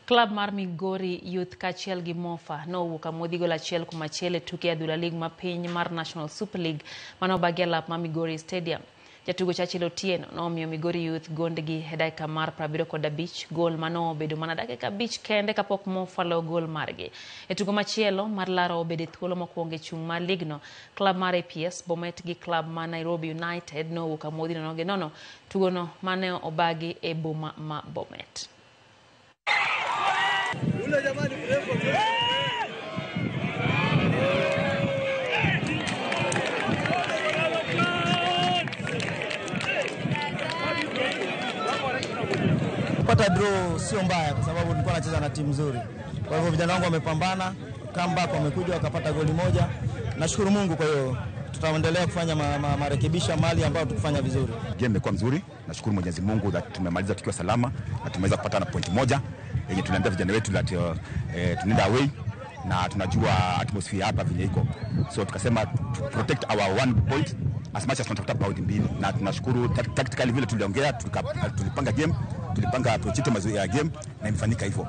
Club mar Migori Youth kachiel gi Mofa nowuok amodhi gol achiel kuom achiel e tuke adhula lig ma piny mar National Super League manobagi e lap ma Migori Stadium. Jatugo Churchill Otieno nomiyo Migori Youth gondgi e dakika mar 75 gol manobedo mana dakika 5 kende kapok Mofa lo gol margi. E tugo machielo mar laro obedo thuolo mokwongo e chung' mar ligno, klab mar APS Bomet gi klab ma Nairobi United nowuok amodhi nono gi nono, tugono mane obagi e boma ma Bomet. Kupata draw sio mbaya kwa sababu nilikuwa nacheza na timu nzuri. Kwa hivyo vijana wangu wamepambana, comeback wamekuja wakapata goli moja. Nashukuru Mungu, kwa hiyo tutaendelea kufanya marekebisho mali ambayo tukufanya vizuri. Game imekuwa mzuri. Nashukuru Mwenyezi Mungu that tumemaliza tukiwa salama na tumeweza kupata na point moja. Yenye tunaambia vijana wetu that tunaenda away na tunajua atmosphere hapa vile iko. So tukasema to protect our one point as much as tunatafuta point mbili, na tunashukuru tactically vile tuliongea, tulipanga game, tulipanga approach yetu ya game na imefanyika hivyo.